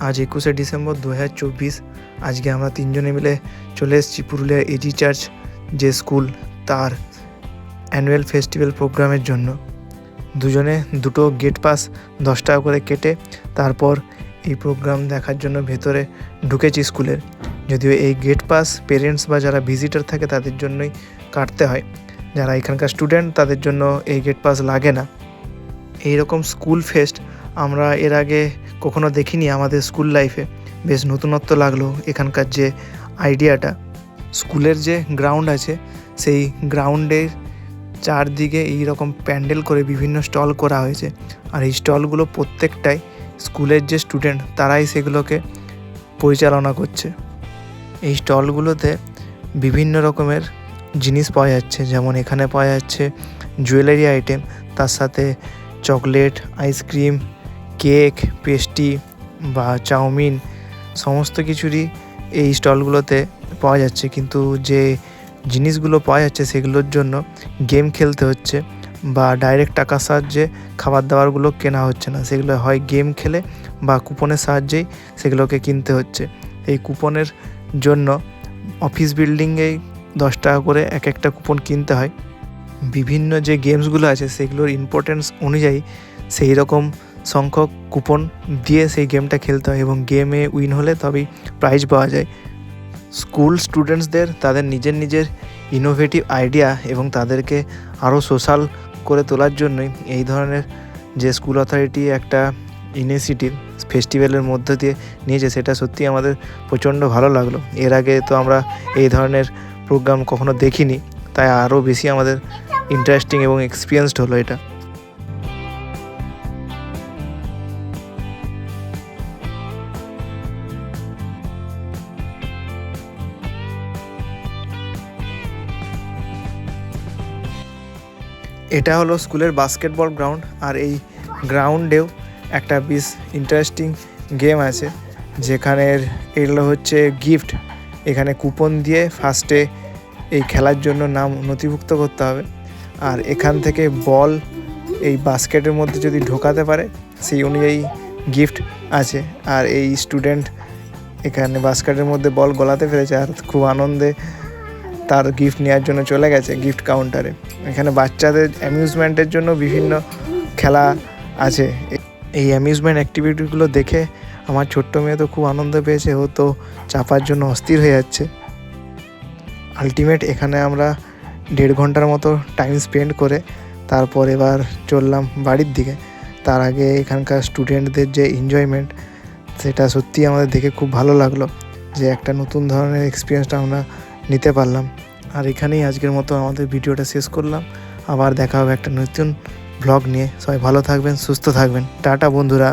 আজ 21শে ডিসেম্বর 2024। আজকে আমরা তিনজনে মিলে চলে এসেছি পুরুলিয়া এজি চার্চ যে স্কুল, তার অ্যানুয়াল ফেস্টিভ্যাল প্রোগ্রামের জন্য। দুজনে দুটো গেট পাস 10 টাকা করে কেটে তারপর এই প্রোগ্রাম দেখার জন্য ভেতরে ঢুকেছি স্কুলের। যদিও এই গেট পাস পেরেন্টস বা যারা ভিজিটার থাকে তাদের জন্যই কাটতে হয়, যারা এখানকার স্টুডেন্ট তাদের জন্য এই গেট পাস লাগে না। এই রকম স্কুল ফেস্ট আমরা এর আগে কখনো দেখিনি আমাদের স্কুল লাইফে। বেশ নতুনত্ব লাগলো এখানকার যে আইডিয়াটা। স্কুলের যে গ্রাউন্ড আছে সেই গ্রাউন্ডের চারদিকে এই রকম প্যান্ডেল করে বিভিন্ন স্টল করা হয়েছে, আর এই স্টলগুলো প্রত্যেকটাই স্কুলের যে স্টুডেন্ট তারাই সেগুলোকে পরিচালনা করছে। এই স্টলগুলোতে বিভিন্ন রকমের জিনিস পাওয়া যাচ্ছে, যেমন এখানে পাওয়া যাচ্ছে জুয়েলারি আইটেম, তার সাথে চকলেট, আইসক্রিম, কেক, পেস্ট্রি বা চাউমিন সমস্ত কিছুরই এই স্টলগুলোতে পাওয়া যাচ্ছে। কিন্তু যে জিনিসগুলো পাওয়া যাচ্ছে সেগুলোর জন্য গেম খেলতে হচ্ছে বা ডাইরেক্ট টাকার সাহায্যে খাবার দাবারগুলো কেনা হচ্ছে না, সেগুলো হয় গেম খেলে বা কুপনের সাহায্যেই সেগুলোকে কিনতে হচ্ছে। এই কুপনের জন্য অফিস বিল্ডিংয়েই 10 টাকা করে এক একটা কুপন কিনতে হয়। বিভিন্ন যে গেমসগুলো আছে সেগুলোর ইম্পর্টেন্স অনুযায়ী সেই রকম সংখ্যক কুপন দিয়ে সেই গেমটা খেলতে হয় এবং গেমে উইন হলে তবেই প্রাইজ পাওয়া যায়। স্কুল স্টুডেন্টসদের তাদের নিজের ইনোভেটিভ আইডিয়া এবং তাদেরকে আরও সোশ্যাল করে তোলার জন্যই এই ধরনের যে স্কুল অথরিটি একটা ইনিশিয়েটিভ ফেস্টিভ্যালের মধ্যে দিয়ে নিয়েছে, সেটা সত্যি আমাদের প্রচণ্ড ভালো লাগলো। এর আগে তো আমরা এই ধরনের প্রোগ্রাম কখনো দেখিনি, তাই আরও বেশি আমাদের ইন্টারেস্টিং এবং এক্সপিরিয়েন্সড হলো এটা। এটা হলো স্কুলের বাস্কেটবল গ্রাউন্ড, আর এই গ্রাউন্ডেও একটা বেশ ইন্টারেস্টিং গেম আছে, যেখানের এগুলো হচ্ছে গিফট। এখানে কুপন দিয়ে ফার্স্টে এই খেলার জন্য নাম নথিভুক্ত করতে হবে, আর এখান থেকে বল এই বাস্কেটের মধ্যে যদি ঢোকাতে পারে সেই অনুযায়ী গিফট আছে। আর এই স্টুডেন্ট এখানে বাস্কেটের মধ্যে বল গলাতে পেরেছে আর খুব আনন্দে তার গিফট নেওয়ার জন্য চলে গেছে গিফট কাউন্টারে। এখানে বাচ্চাদের অ্যামিউজমেন্টের জন্য বিভিন্ন খেলা আছে। এই অ্যামিউজমেন্ট অ্যাক্টিভিটিগুলো দেখে আমার ছোট্ট মেয়ে তো খুব আনন্দ পেয়েছে, ও তো চাপার জন্য অস্থির হয়ে যাচ্ছে। আলটিমেট এখানে আমরা 1.5 ঘন্টার মতো টাইম স্পেন্ড করে তারপর এবার চললাম বাড়ির দিকে। তার আগে এখানকার স্টুডেন্টদের যে এনজয়মেন্ট, সেটা সত্যিই আমাদের দেখে খুব ভালো লাগলো, যে একটা নতুন ধরনের এক্সপিরিয়েন্সটা আমরা নিতে পারলাম। আর এখানেই আজকের মতো আমাদের ভিডিওটা শেষ করলাম। আবার দেখা হবে একটা নতুন ব্লগ নিয়ে। সবাই ভালো থাকবেন, সুস্থ থাকবেন। টাটা বন্ধুরা।